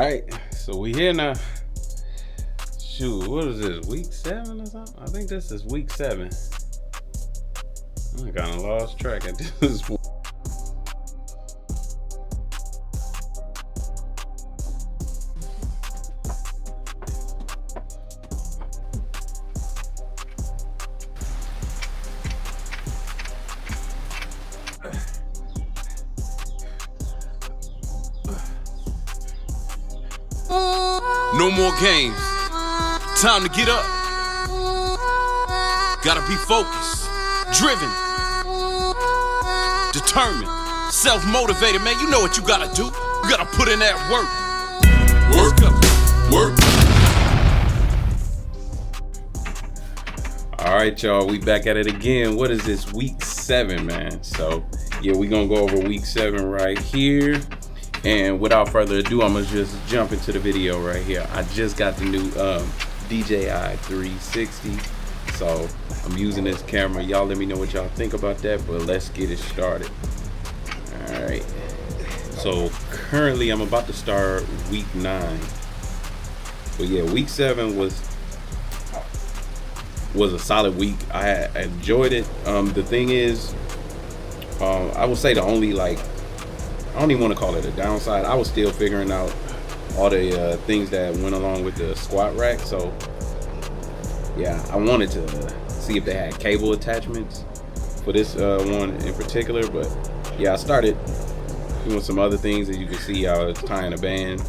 right, so we here now. Shoot, what is this, week 7 or something? I think this is week 7. I kind of lost track at this point. No more games. Time to get up. Gotta be focused, driven, determined, self-motivated, man. You know what you gotta do. You gotta put in that work. All right, y'all, we back at it again. What is this, week 7, man? So yeah, we gonna go over week 7 right here. And without further ado, I'm gonna just jump into the video right here. I just got the new DJI 360, so I'm using this camera. Y'all let me know what y'all think about that, but let's get it started. All right, so currently I'm about to start week 9, but yeah, week 7 was a solid week. I enjoyed it. The thing is, I would say the only, I don't even want to call it a downside. I was still figuring out all the things that went along with the squat rack. So yeah, I wanted to see if they had cable attachments for this one in particular. But yeah, I started doing some other things. As you can see, I was tying a band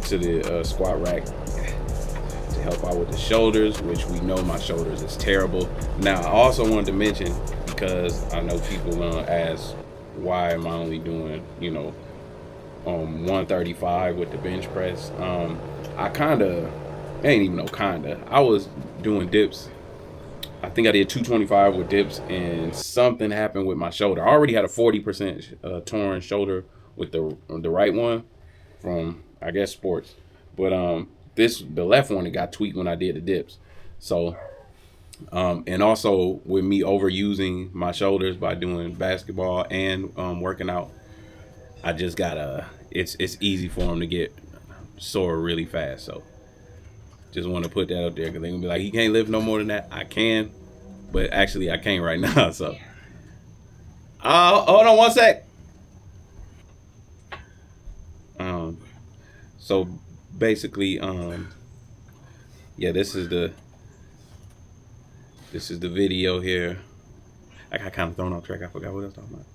to the squat rack to help out with the shoulders, which we know my shoulders is terrible. Now, I also wanted to mention, because I know people gonna ask, why am I only doing 135 with the bench press? I was doing dips. I think I did 225 with dips, and something happened with my shoulder. I already had a 40% torn shoulder with the right one from, I guess, sports, but the left one, it got tweaked when I did the dips. So and also with me overusing my shoulders by doing basketball and working out, I just got it's easy for them to get sore really fast. So just want to put that out there, because they're gonna be like, he can't lift no more than that. I can, but actually I can't right now. So hold on one sec. So basically, yeah, this is the video here. I got kind of thrown off track. I forgot what I was talking about.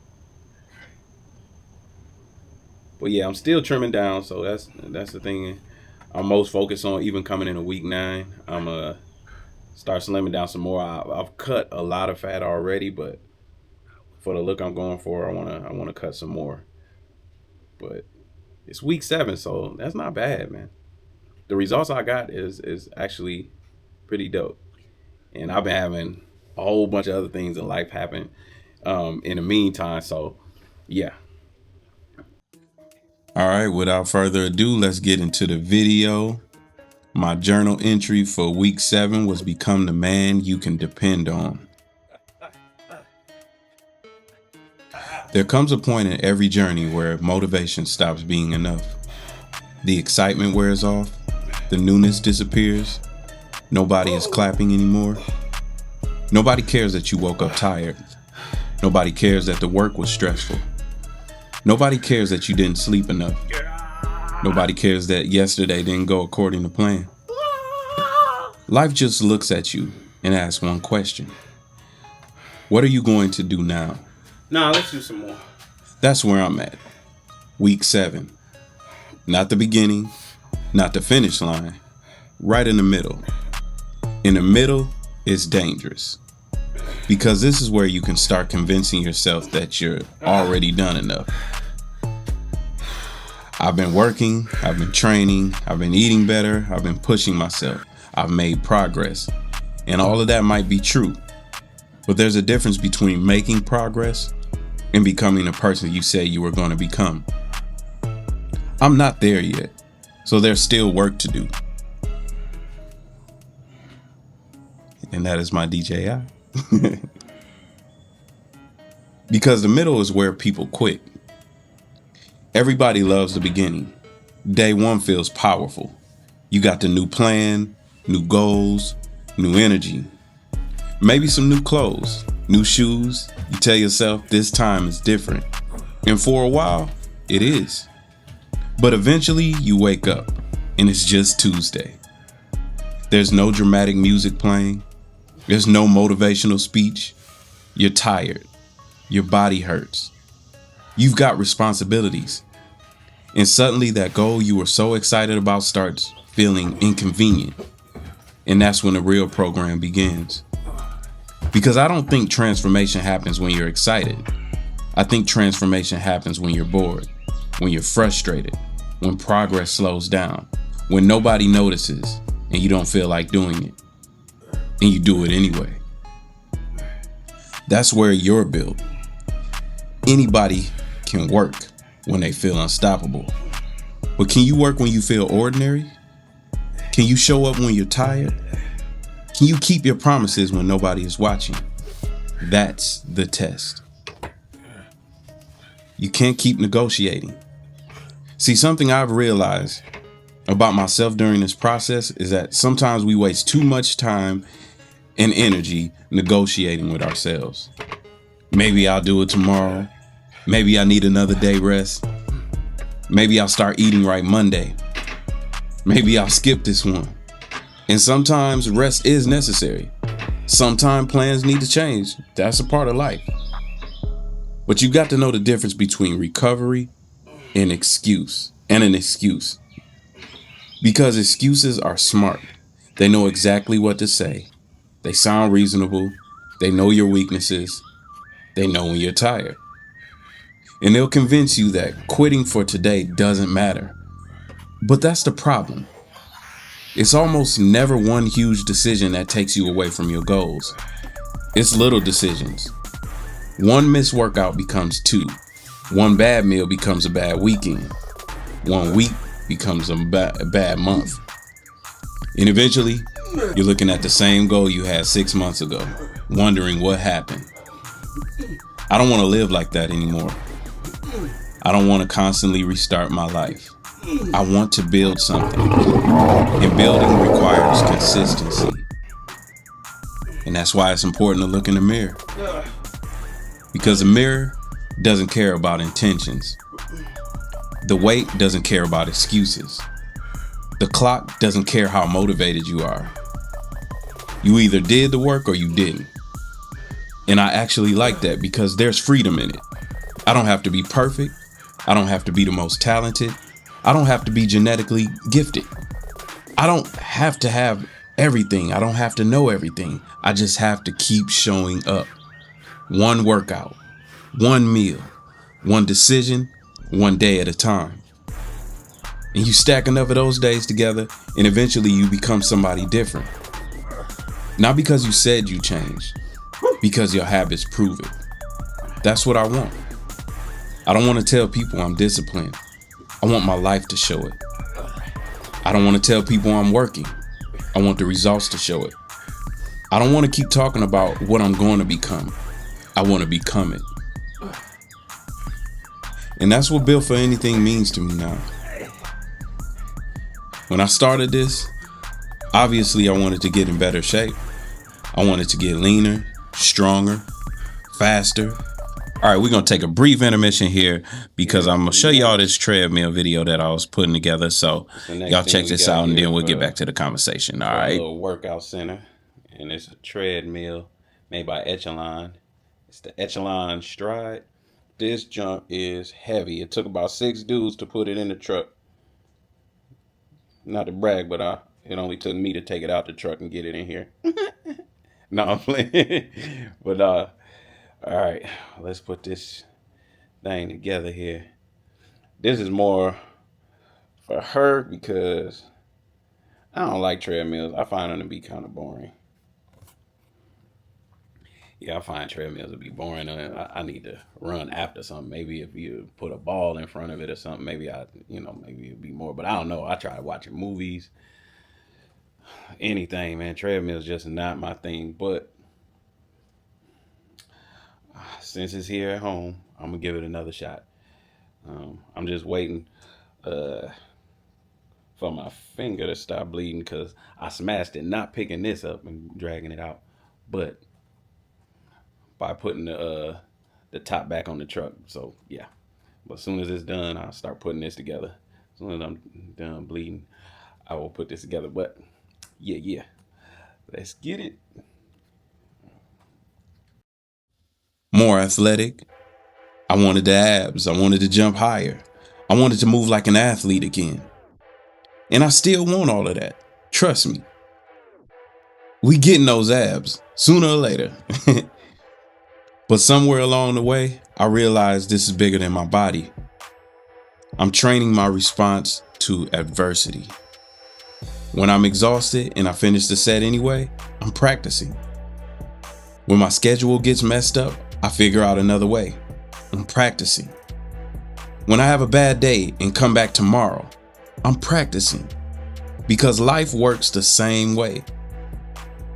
But yeah, I'm still trimming down, so that's the thing I'm most focused on. Even coming into week 9, I'm gonna start slimming down some more. I've cut a lot of fat already, but for the look I'm going for, I wanna cut some more. But it's week 7, so that's not bad, man. The results I got is actually pretty dope. And I've been having a whole bunch of other things in life happen in the meantime. So, yeah. All right, without further ado, let's get into the video. My journal entry for week 7 was become the man you can depend on. There comes a point in every journey where motivation stops being enough. The excitement wears off. The newness disappears. Nobody is clapping anymore. Nobody cares that you woke up tired. Nobody cares that the work was stressful. Nobody cares that you didn't sleep enough. Nobody cares that yesterday didn't go according to plan. Life just looks at you and asks one question. What are you going to do now? Nah, let's do some more. That's where I'm at. Week 7. Not the beginning, not the finish line. Right in the middle. In the middle is dangerous, because this is where you can start convincing yourself that you're already done enough. I've been working, I've been training, I've been eating better, I've been pushing myself, I've made progress, and all of that might be true, but there's a difference between making progress and becoming the person you say you were going to become. I'm not there yet, so there's still work to do. And that is my DJI. Because the middle is where people quit. Everybody loves the beginning. Day one feels powerful. You got the new plan, new goals, new energy, maybe some new clothes, new shoes. You tell yourself this time is different. And for a while, it is. But eventually you wake up and it's just Tuesday. There's no dramatic music playing. There's no motivational speech. You're tired. Your body hurts. You've got responsibilities. And suddenly that goal you were so excited about starts feeling inconvenient. And that's when the real program begins. Because I don't think transformation happens when you're excited. I think transformation happens when you're bored, when you're frustrated, when progress slows down, when nobody notices and you don't feel like doing it, and you do it anyway. That's where you're built. Anybody can work when they feel unstoppable. But can you work when you feel ordinary? Can you show up when you're tired? Can you keep your promises when nobody is watching? That's the test. You can't keep negotiating. See, something I've realized about myself during this process is that sometimes we waste too much time and energy negotiating with ourselves. Maybe I'll do it tomorrow. Maybe I need another day rest. Maybe I'll start eating right Monday. Maybe I'll skip this one. And sometimes rest is necessary. Sometimes plans need to change. That's a part of life. But you got to know the difference between recovery and an excuse. Because excuses are smart. They know exactly what to say. They sound reasonable. They know your weaknesses. They know when you're tired. And they'll convince you that quitting for today doesn't matter. But that's the problem. It's almost never one huge decision that takes you away from your goals. It's little decisions. One missed workout becomes two. One bad meal becomes a bad weekend. 1 week becomes a bad month. And eventually, you're looking at the same goal you had 6 months ago, wondering what happened. I don't want to live like that anymore. I don't want to constantly restart my life. I want to build something. And building requires consistency. And that's why it's important to look in the mirror. Because the mirror doesn't care about intentions. The weight doesn't care about excuses. The clock doesn't care how motivated you are. You either did the work or you didn't. And I actually like that because there's freedom in it. I don't have to be perfect. I don't have to be the most talented. I don't have to be genetically gifted. I don't have to have everything. I don't have to know everything. I just have to keep showing up. One workout, one meal, one decision, one day at a time. And you stack enough of those days together and eventually you become somebody different. Not because you said you changed, because your habits prove it. That's what I want. I don't want to tell people I'm disciplined. I want my life to show it. I don't want to tell people I'm working. I want the results to show it. I don't want to keep talking about what I'm going to become. I want to become it. And that's what Built for Anything means to me now. When I started this, obviously I wanted to get in better shape. I wanted to get leaner, stronger, faster. All right, we're going to take a brief intermission here because I'm going to show y'all this treadmill video that I was putting together. So y'all check this out and then we'll get back to the conversation. All right. A little workout center, and it's a treadmill made by Echelon. It's the Echelon Stride. This junk is heavy. It took about 6 dudes to put it in the truck. Not to brag, but it only took me to take it out the truck and get it in here. No, I'm playing. But all right, let's put this thing together here. This is more for her because I don't like treadmills. I find them to be kind of boring. Yeah, I find treadmills to be boring. I need to run after something. Maybe if you put a ball in front of it or something, maybe maybe it'd be more. But I don't know. I try watching movies, anything, man. Treadmill's just not my thing. But since it's here at home, I'm gonna give it another shot. I'm just waiting. for my finger to stop bleeding because I smashed it, not picking this up and dragging it out, but by putting the top back on the truck. So yeah, but as soon as it's done, I'll start putting this together. As soon as I'm done bleeding, I will put this together. But yeah, let's get it. More athletic. I wanted the abs. I wanted to jump higher. I wanted to move like an athlete again. And I still want all of that. Trust me. We getting those abs sooner or later. But somewhere along the way, I realized this is bigger than my body. I'm training my response to adversity. When I'm exhausted and I finish the set anyway, I'm practicing. When my schedule gets messed up, I figure out another way. I'm practicing. When I have a bad day and come back tomorrow, I'm practicing. Because life works the same way.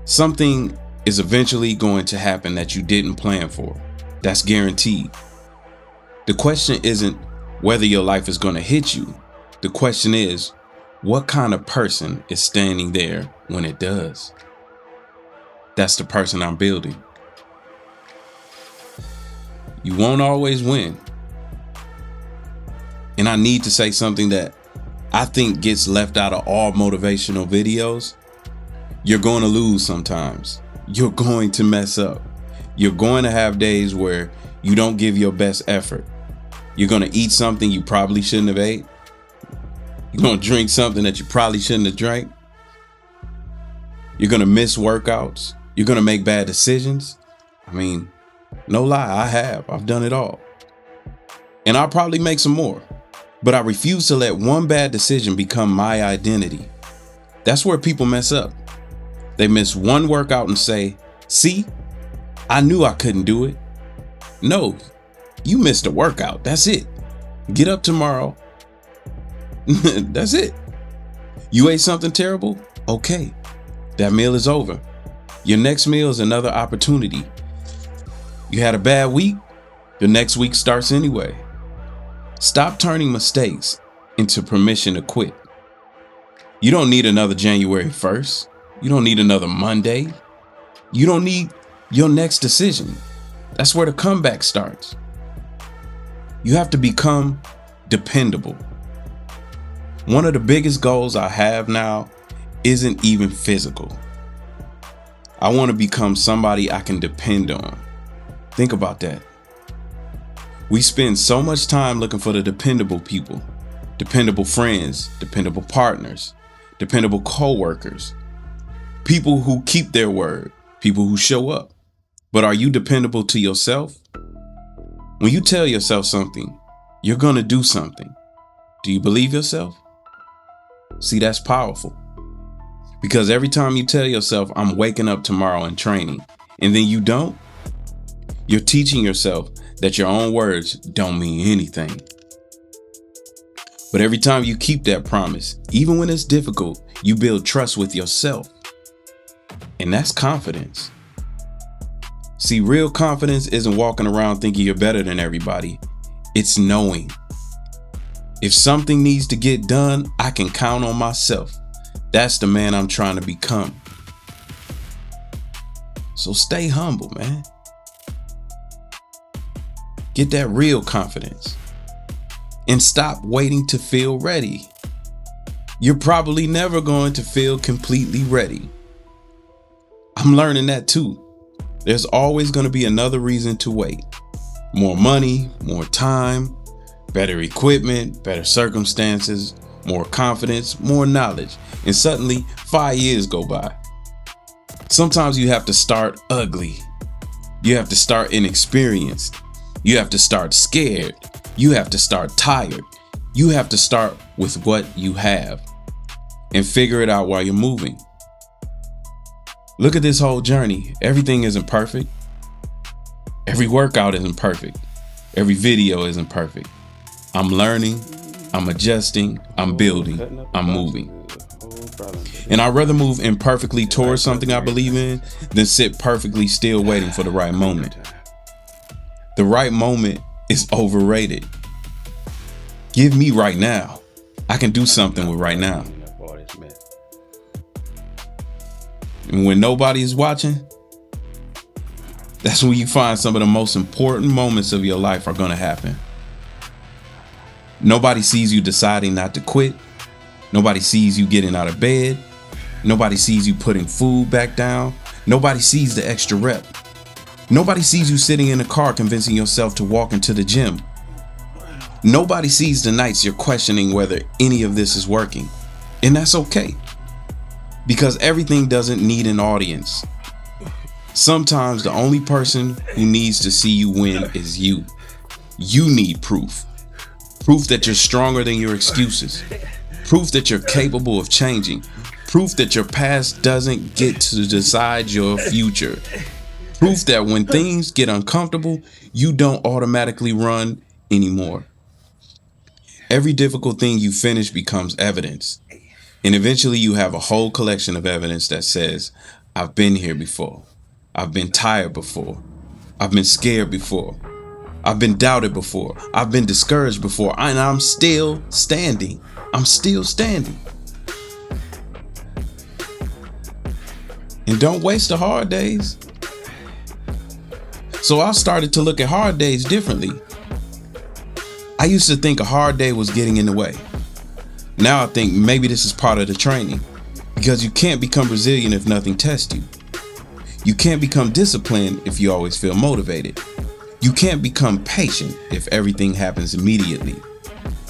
Something is eventually going to happen that you didn't plan for. That's guaranteed. The question isn't whether your life is going to hit you. The question is, what kind of person is standing there when it does? That's the person I'm building. You won't always win. And I need to say something that I think gets left out of all motivational videos. You're going to lose sometimes. You're going to mess up. You're going to have days where you don't give your best effort. You're going to eat something you probably shouldn't have ate. You're going to drink something that you probably shouldn't have drank. You're going to miss workouts. You're going to make bad decisions. I mean, no lie, I've done it all. And I'll probably make some more. But I refuse to let one bad decision become my identity. That's where people mess up. They miss one workout and say, see, I knew I couldn't do it. No, you missed a workout. That's it. Get up tomorrow. That's it. You ate something terrible? Okay, that meal is over. Your next meal is another opportunity. You had a bad week? The next week starts anyway. Stop turning mistakes into permission to quit. You don't need another January 1st. You don't need another Monday. You don't need your next decision. That's where the comeback starts. You have to become dependable. One of the biggest goals I have now isn't even physical. I want to become somebody I can depend on. Think about that. We spend so much time looking for the dependable people, dependable friends, dependable partners, dependable co-workers, people who keep their word, people who show up. But are you dependable to yourself? When you tell yourself something, you're going to do something. Do you believe yourself? See, that's powerful. Because every time you tell yourself, I'm waking up tomorrow and training, and then you don't, you're teaching yourself that your own words don't mean anything. But every time you keep that promise, even when it's difficult, you build trust with yourself. And that's confidence. See, real confidence isn't walking around thinking you're better than everybody. It's knowing. If something needs to get done, I can count on myself. That's the man I'm trying to become. So stay humble, man. Get that real confidence. And stop waiting to feel ready. You're probably never going to feel completely ready. I'm learning that too. There's always going to be another reason to wait. More money, more time, better equipment, better circumstances, more confidence, more knowledge. And suddenly 5 years go by. Sometimes you have to start ugly. You have to start inexperienced. You have to start scared. You have to start tired. You have to start with what you have and figure it out while you're moving. Look at this whole journey. Everything isn't perfect. Every workout isn't perfect. Every video isn't perfect. I'm learning, I'm adjusting, I'm building, I'm moving. And I'd rather move imperfectly towards something I believe in than sit perfectly still waiting for the right moment. The right moment is overrated. Give me right now. I can do something with right now. And when nobody is watching, that's when you find some of the most important moments of your life are going to happen. Nobody sees you deciding not to quit. Nobody sees you getting out of bed. Nobody sees you putting food back down. Nobody sees the extra rep. Nobody sees you sitting in the car convincing yourself to walk into the gym. Nobody sees the nights you're questioning whether any of this is working. And that's okay. Because everything doesn't need an audience. Sometimes the only person who needs to see you win is you. You need proof. Proof that you're stronger than your excuses. Proof that you're capable of changing. Proof that your past doesn't get to decide your future. Proof that when things get uncomfortable, you don't automatically run anymore. Every difficult thing you finish becomes evidence. And eventually you have a whole collection of evidence that says, I've been here before. I've been tired before. I've been scared before. I've been doubted before. I've been discouraged before. And I'm still standing. I'm still standing. And don't waste the hard days. So I started to look at hard days differently. I used to think a hard day was getting in the way. Now I think maybe this is part of the training, because you can't become resilient if nothing tests you. You can't become disciplined if you always feel motivated. You can't become patient if everything happens immediately.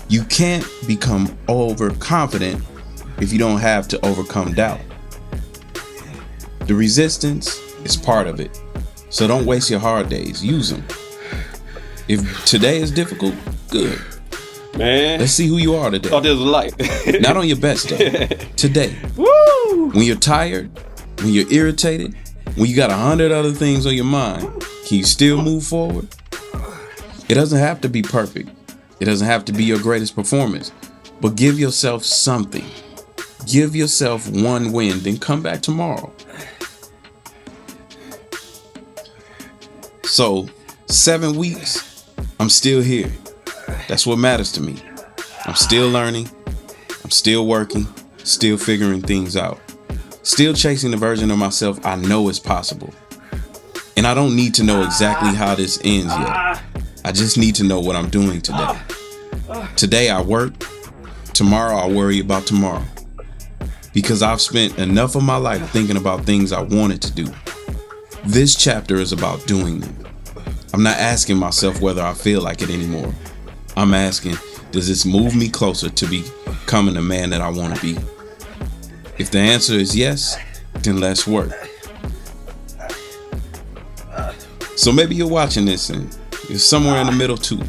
You can't become overconfident if you don't have to overcome doubt. The resistance is part of it. So don't waste your hard days. Use them. If today is difficult, good. Man, let's see who you are today. Thought this was light. Not on your best day. Today. Woo! When you're tired, when you're irritated, when you got 100 other things on your mind, can you still move forward? It doesn't have to be perfect. It doesn't have to be your greatest performance. But give yourself something. Give yourself one win, then come back tomorrow. So, 7 weeks, I'm still here. That's what matters to me. I'm still learning. I'm still working. Still figuring things out. Still chasing the version of myself I know is possible. And I don't need to know exactly how this ends yet. I just need to know what I'm doing today. Today I work. Tomorrow I worry about tomorrow. Because I've spent enough of my life thinking about things I wanted to do. This chapter is about doing them. I'm not asking myself whether I feel like it anymore. I'm asking, does this move me closer to becoming the man that I want to be? If the answer is yes, then let's work. So maybe you're watching this and you're somewhere in the middle too.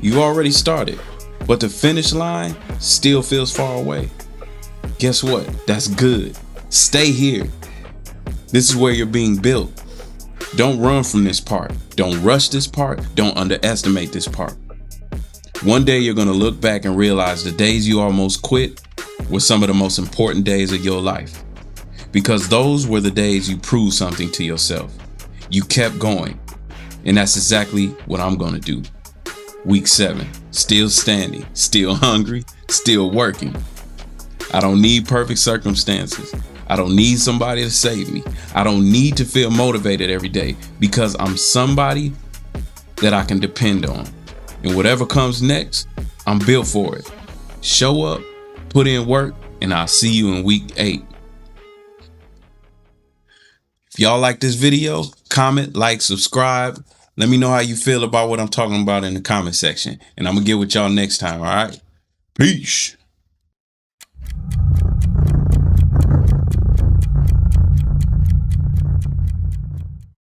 You already started, but the finish line still feels far away. Guess what? That's good. Stay here. This is where you're being built. Don't run from this part. Don't rush this part. Don't underestimate this part. One day you're going to look back and realize the days you almost quit were some of the most important days of your life. Because those were the days you proved something to yourself. You kept going. And that's exactly what I'm going to do. Week 7, still standing, still hungry, still working. I don't need perfect circumstances. I don't need somebody to save me. I don't need to feel motivated every day because I'm somebody that I can depend on. And whatever comes next, I'm built for it. Show up, put in work, and I'll see you in week 8. If y'all like this video, comment, like, subscribe. Let me know how you feel about what I'm talking about in the comment section. And I'm going to get with y'all next time, all right? Peace.